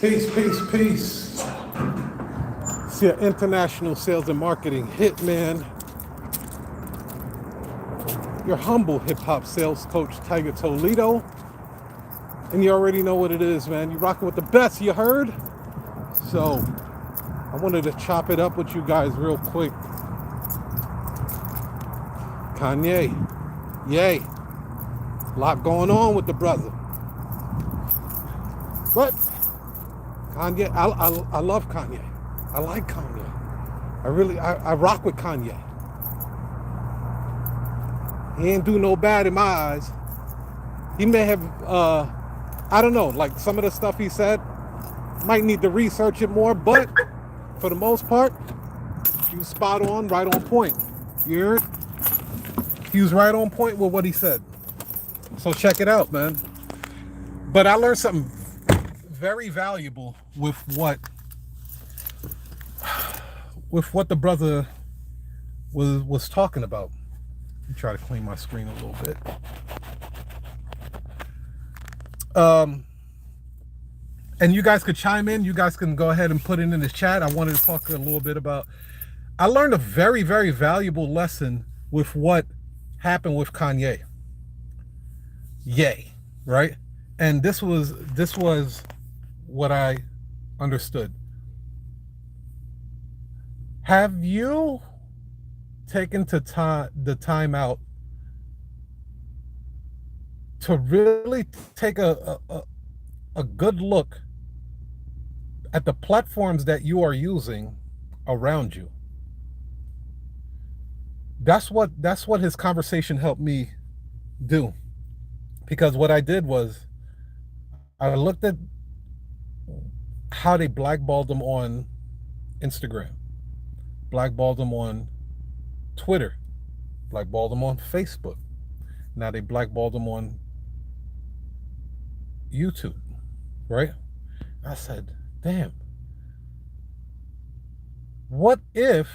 Peace, peace, peace. It's your international sales and marketing hitman, your humble hip hop sales coach, Tiger Toledo. And you already know what it is, man. You rocking with the best, you heard? So, I wanted to chop it up with you guys real quick. Kanye, yay. A lot going on with the brother. But Kanye, I love Kanye. I like Kanye. I rock with Kanye. He ain't do no bad in my eyes. He may have, I don't know, like some of the stuff he said, might need to research it more, but for the most part, he was spot on, right on point. You heard? He was right on point with what he said. So check it out, man. But I learned something very valuable with what the brother was talking about. Let me try to clean my screen a little bit. And you guys could chime in. You guys can go ahead and put it in the chat. I wanted to talk a little bit about. I learned a very, very valuable lesson with what happened with Kanye. Yay, right? And this was what I understood. Have you taken the time out to really take a good look at the platforms that you are using around you? That's what his conversation helped me do. Because what I did was I looked at how they blackballed him on Instagram, blackballed him on Twitter, blackballed him on Facebook. Now they blackballed him on YouTube, right? I said, damn, what if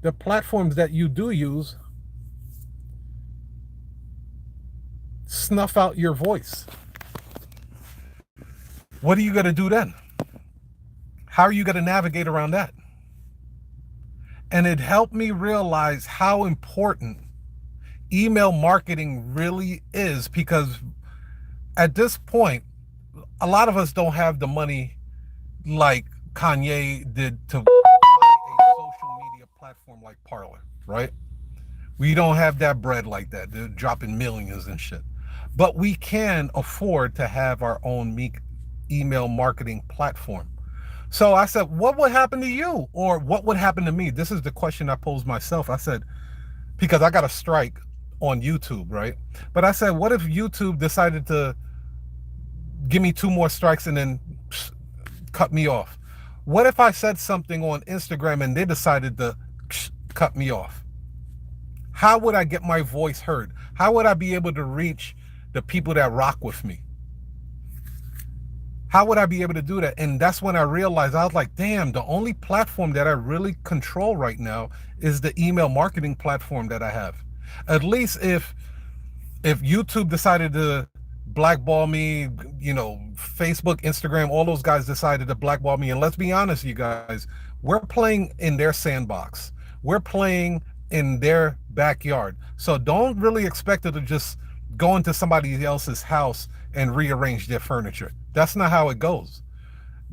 the platforms that you do use snuff out your voice? What are you going to do then? How are you going to navigate around that? And it helped me realize how important email marketing really is, because at this point, a lot of us don't have the money like Kanye did to buy a social media platform like Parler, right? We don't have that bread like that. They're dropping millions and shit. But we can afford to have our own email marketing platform. So I said, what would happen to you? Or what would happen to me? This is the question I posed myself. I said, because I got a strike on YouTube, right? But I said, what if YouTube decided to give me 2 more strikes and then cut me off? What if I said something on Instagram and they decided to cut me off? How would I get my voice heard? How would I be able to reach the people that rock with me? How would I be able to do that? And that's when I realized, I was like, damn, the only platform that I really control right now is the email marketing platform that I have. At least if YouTube decided to blackball me, you know, Facebook, Instagram, all those guys decided to blackball me. And let's be honest, you guys, we're playing in their sandbox. We're playing in their backyard. So don't really expect it to just go into somebody else's house and rearrange their furniture. That's not how it goes.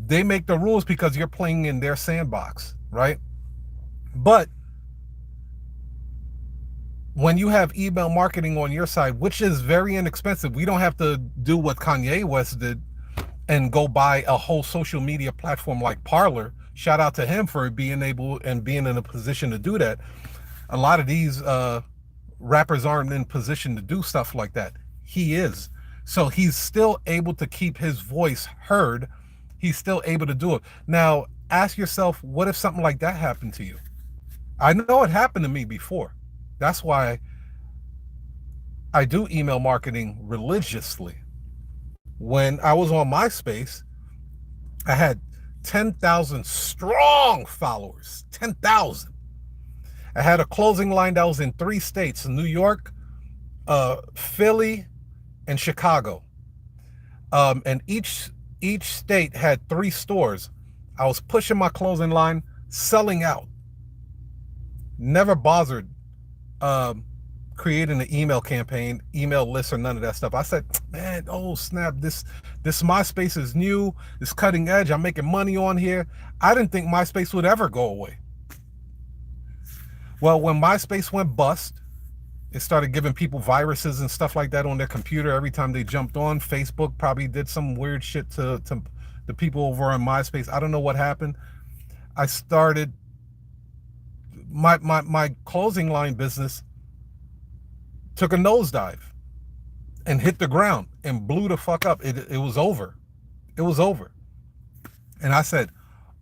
They make the rules because you're playing in their sandbox, right? But when you have email marketing on your side, which is very inexpensive, we don't have to do what Kanye West did and go buy a whole social media platform like Parler. Shout out to him for being able and being in a position to do that. A lot of these rappers aren't in position to do stuff like that. He is. So he's still able to keep his voice heard. He's still able to do it. Now, ask yourself, what if something like that happened to you? I know it happened to me before. That's why I do email marketing religiously. When I was on MySpace, I had 10,000 strong followers, 10,000. I had a closing line that was in 3 states, New York, Philly, and Chicago. And each Each state had 3 stores. I was pushing my clothing line, selling out. Never bothered creating an email campaign, email list, or none of that stuff. I said, man, oh snap, this MySpace is new, it's cutting edge, I'm making money on here. I didn't think MySpace would ever go away. Well, when MySpace went bust, it started giving people viruses and stuff like that on their computer every time they jumped on. Facebook probably did some weird shit to the people over on MySpace. I don't know what happened. I started my clothing line business took a nosedive and hit the ground and blew the fuck up. It was over. It was over. And I said,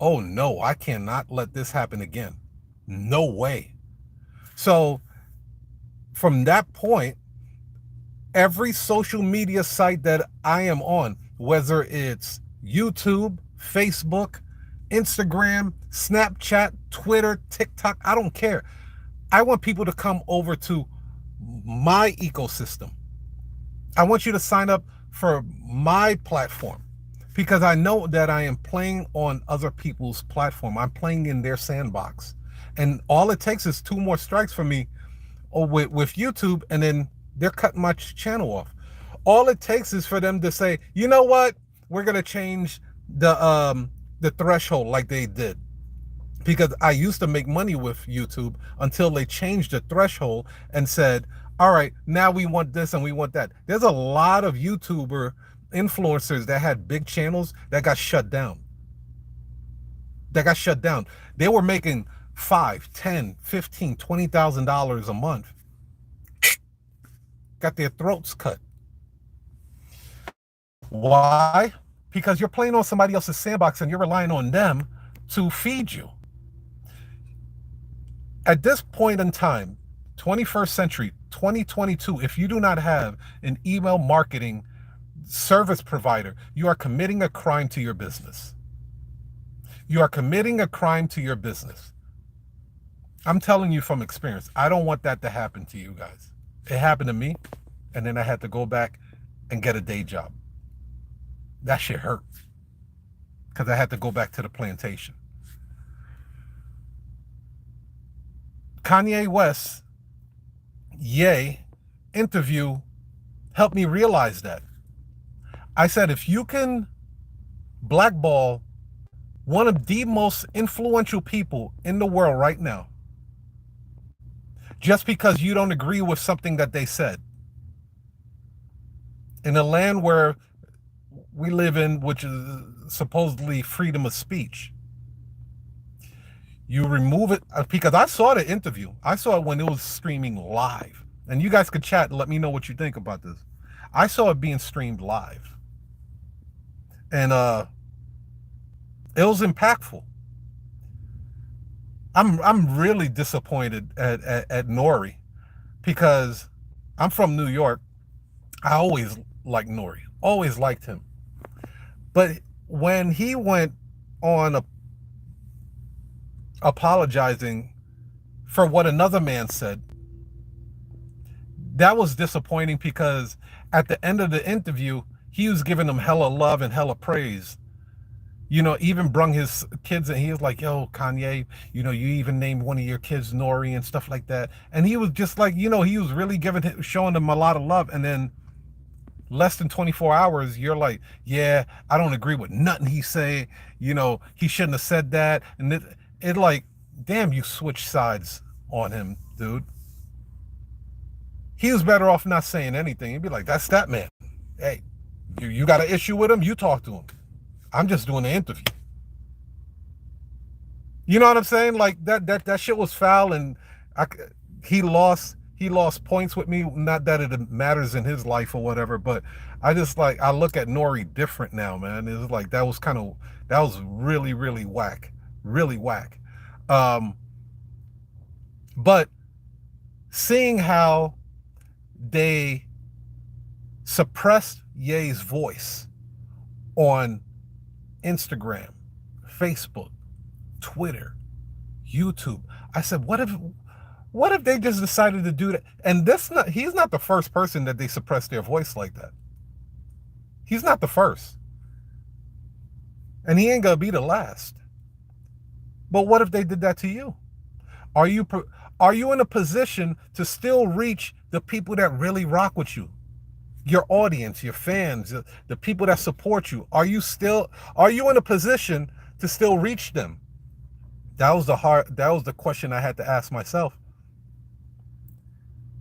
oh no, I cannot let this happen again. No way. So from that point, every social media site that I am on, whether it's YouTube, Facebook, Instagram, Snapchat, Twitter, TikTok, I don't care. I want people to come over to my ecosystem. I want you to sign up for my platform because I know that I am playing on other people's platform. I'm playing in their sandbox. And all it takes is 2 more strikes for me with YouTube, and then they're cutting my channel off. All it takes is for them to say, you know what? We're going to change the threshold like they did. Because I used to make money with YouTube until they changed the threshold and said, all right, now we want this and we want that. There's a lot of YouTuber influencers that had big channels that got shut down. They were making $5, $10, $15, $20,000 a month. Got their throats cut. Why? Because you're playing on somebody else's sandbox and you're relying on them to feed you. At this point in time, 21st century, 2022, if you do not have an email marketing service provider, you are committing a crime to your business. You are committing a crime to your business. I'm telling you from experience, I don't want that to happen to you guys. It happened to me, and then I had to go back and get a day job. That shit hurt because I had to go back to the plantation. Kanye West, Ye interview helped me realize that. I said, if you can blackball one of the most influential people in the world right now, just because you don't agree with something that they said, in a land where we live in, which is supposedly freedom of speech, you remove it, because I saw the interview. I saw it when it was streaming live. And you guys could chat and let me know what you think about this. I saw it being streamed live. And it was impactful. I'm really disappointed at Notary because I'm from New York. I always liked Notary. Always liked him. But when he went on apologizing for what another man said, that was disappointing because at the end of the interview, he was giving them hella love and hella praise. You know, even brung his kids and he was like, yo, Kanye, you know, you even named one of your kids Nori and stuff like that. And he was just like, you know, he was really showing them a lot of love. And then less than 24 hours, you're like, yeah, I don't agree with nothing he say. You know, he shouldn't have said that. And it like, damn, you switch sides on him, dude. He was better off not saying anything. He'd be like, that's that man. Hey, you got an issue with him? You talk to him. I'm just doing the interview. You know what I'm saying? Like that shit was foul, and he lost points with me. Not that it matters in his life or whatever, but I just like, I look at Nori different now, man. It's like that was really, really whack. Really whack. But seeing how they suppressed Ye's voice on Instagram, Facebook, Twitter, YouTube, I said, what if they just decided to do that? And he's not the first person that they suppress their voice like that. He's not the first. And he ain't gonna be the last. But what if they did that to you? Are you in a position to still reach the people that really rock with you? Your audience, your fans, the people that support you. Are you in a position to still reach them? That was the question I had to ask myself.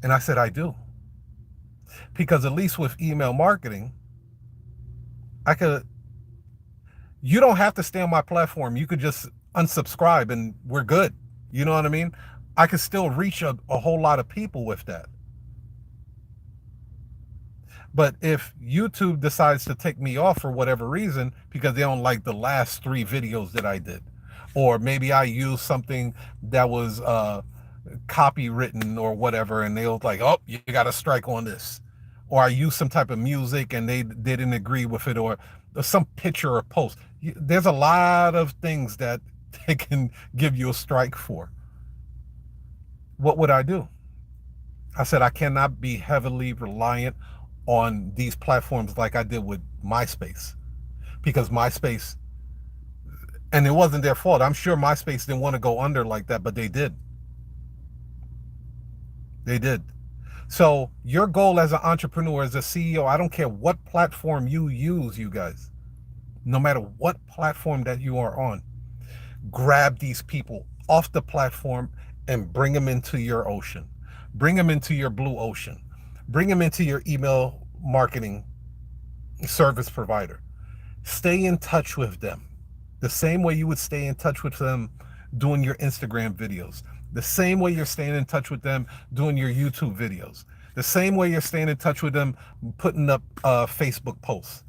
And I said I do. Because at least with email marketing, you don't have to stay on my platform. You could just unsubscribe and we're good. You know what I mean? I could still reach a whole lot of people with that. But if YouTube decides to take me off for whatever reason, because they don't like the last 3 videos that I did, or maybe I used something that was copywritten or whatever, and they was like, oh, you got a strike on this. Or I used some type of music and they didn't agree with it, or some picture or post. There's a lot of things that they can give you a strike for. What would I do? I said I cannot be heavily reliant on these platforms like I did with MySpace, because MySpace, and it wasn't their fault. I'm sure MySpace didn't want to go under like that, but they did. They did. So your goal as an entrepreneur, as a CEO, I don't care what platform you use, you guys, no matter what platform that you are on, grab these people off the platform and bring them into your ocean. Bring them into your blue ocean. Bring them into your email marketing service provider. Stay in touch with them the same way you would stay in touch with them doing your Instagram videos, the same way you're staying in touch with them doing your YouTube videos, the same way you're staying in touch with them putting up Facebook posts.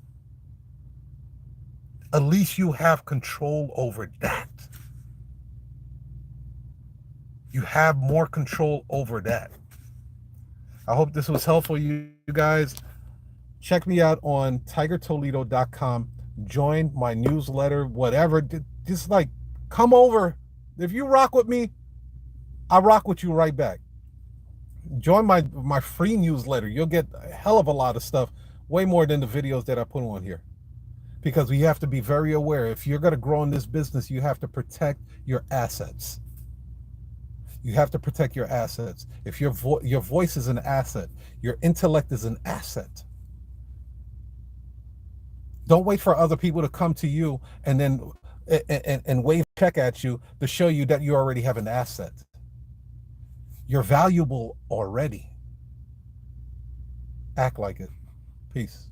At least you have control over that. You have more control over that. I hope this was helpful, you guys. Check me out on tigertoledo.com. Join my newsletter, whatever. Just like, come over. If you rock with me, I rock with you right back. Join my free newsletter. You'll get a hell of a lot of stuff, way more than the videos that I put on here. Because we have to be very aware. If you're going to grow in this business, you have to protect your assets. You have to protect your assets. If your voice is an asset, your intellect is an asset. Don't wait for other people to come to you and then and wave a check at you to show you that you already have an asset. You're valuable already. Act like it. Peace.